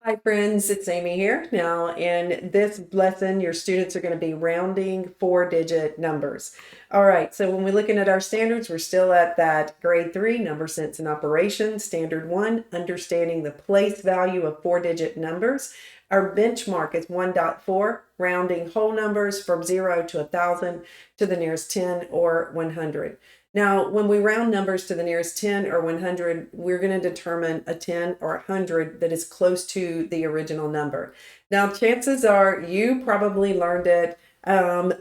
Hi friends, it's Amy here. Now in this lesson, your students are going to be rounding 4-digit numbers. All right, so when we're looking at our standards, we're still at that grade 3, number sense and operation. Standard 1, understanding the place value of 4-digit numbers. Our benchmark is 1.4, rounding whole numbers from 0 to 1,000 to the nearest 10 or 100. Now, when we round numbers to the nearest 10 or 100, we're going to determine a 10 or 100 that is close to the original number. Now, chances are you probably learned it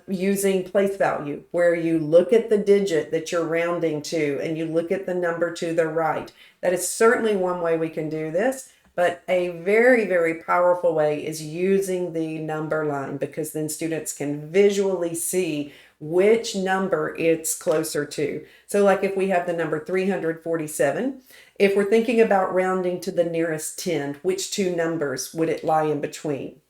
using place value, where you look at the digit that you're rounding to and you look at the number to the right. That is certainly one way we can do this. But a very, very powerful way is using the number line, because then students can visually see which number it's closer to. So like if we have the number 347, if we're thinking about rounding to the nearest 10, which two numbers would it lie in between?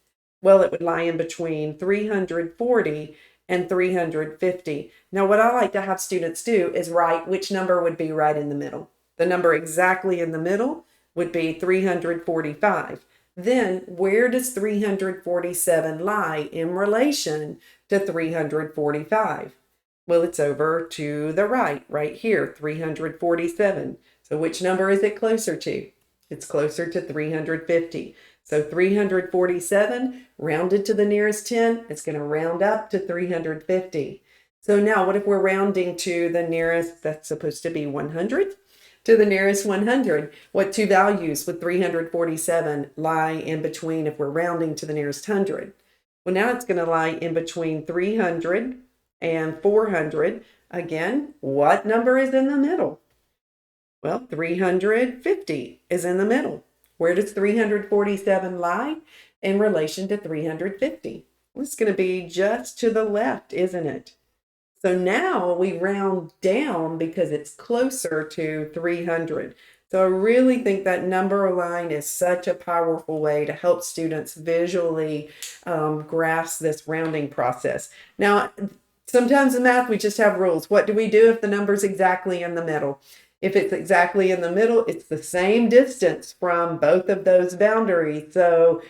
Well, it would lie in between 340 and 350. Now, what I like to have students do is write which number would be right in the middle. The number exactly in the middle would be 345. Then where does 347 lie in relation to 345? Well, it's over to the right here, 347. So which number is it closer to? It's closer to 350. So 347 rounded to the nearest 10, it's going to round up to 350. So now what if we're rounding to the nearest, that's supposed to be 100? To the nearest 100, what two values would 347 lie in between if we're rounding to the nearest 100? Well, now it's going to lie in between 300 and 400. Again, what number is in the middle? Well, 350 is in the middle. Where does 347 lie in relation to 350? Well, it's going to be just to the left, isn't it? So now we round down because it's closer to 300. So I really think that number line is such a powerful way to help students visually grasp this rounding process. Now, sometimes in math, we just have rules. What do we do if the number's exactly in the middle? If it's exactly in the middle, it's the same distance from both of those boundaries. So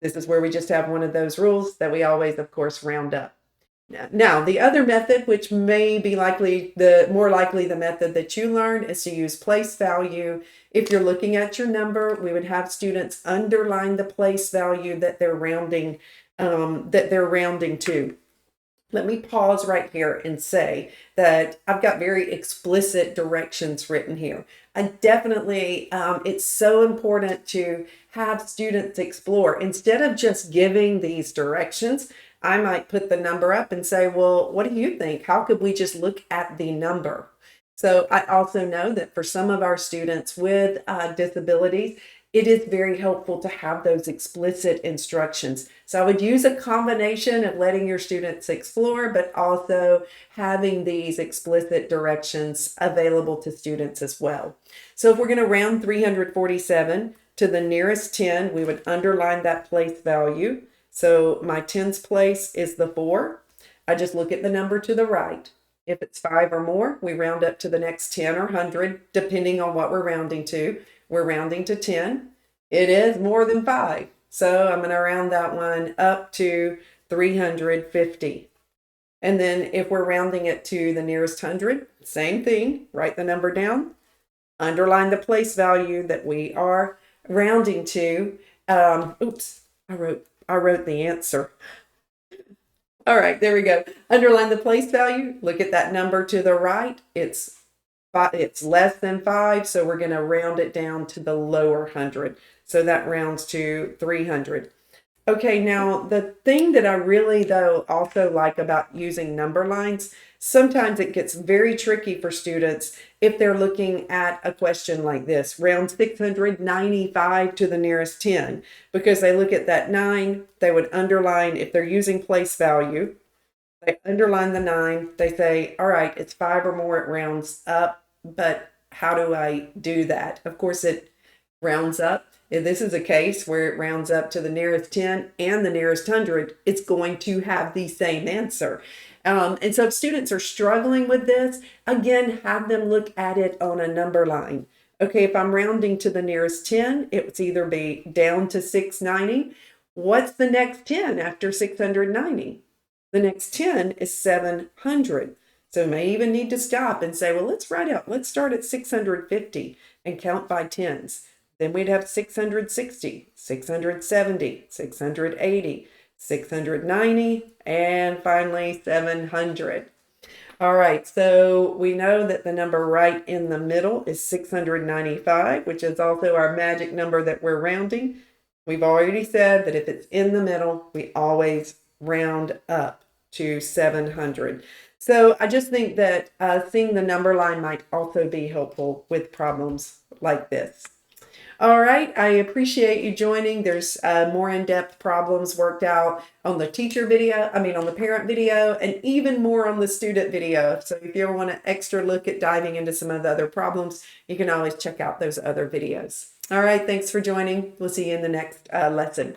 this is where we just have one of those rules that we always, of course, round up. Now, the other method, which may be more likely the method that you learned, is to use place value. If you're looking at your number, we would have students underline the place value that they're rounding to. Let me pause right here and say that I've got very explicit directions written here. It's so important to have students explore. Instead of just giving these directions, I might put the number up and say, well, what do you think? How could we just look at the number? So I also know that for some of our students with disabilities, it is very helpful to have those explicit instructions. So I would use a combination of letting your students explore, but also having these explicit directions available to students as well. So if we're going to round 347 to the nearest 10, we would underline that place value. So my tens place is the 4. I just look at the number to the right. If it's 5 or more, we round up to the next 10 or 100, depending on what we're rounding to. We're rounding to 10. It is more than 5. So I'm going to round that one up to 350. And then if we're rounding it to the nearest 100, same thing, write the number down, underline the place value that we are rounding to. I wrote the answer. All right, there we go. Underline the place value. Look at that number to the right. It's less than 5, so we're going to round it down to the lower 100. So that rounds to 300. Okay, now the thing that I really, though, also like about using number lines, sometimes it gets very tricky for students if they're looking at a question like this, round 695 to the nearest 10, because they look at that 9, they would underline, if they're using place value, they underline the 9, they say, all right, it's 5 or more, it rounds up, but how do I do that? Of course, it rounds up. If this is a case where it rounds up to the nearest 10 and the nearest 100, it's going to have the same answer. And so if students are struggling with this, again, have them look at it on a number line. Okay, if I'm rounding to the nearest 10, it would either be down to 690. What's the next 10 after 690? The next 10 is 700. So we may even need to stop and say, well, let's start at 650 and count by tens. Then we'd have 660, 670, 680, 690, and finally 700. All right, so we know that the number right in the middle is 695, which is also our magic number that we're rounding. We've already said that if it's in the middle, we always round up to 700. So I just think that seeing the number line might also be helpful with problems like this. All right, I appreciate you joining. There's more in-depth problems worked out on the teacher video, on the parent video, and even more on the student video. So if you ever want an extra look at diving into some of the other problems, you can always check out those other videos. All right, thanks for joining. We'll see you in the next lesson.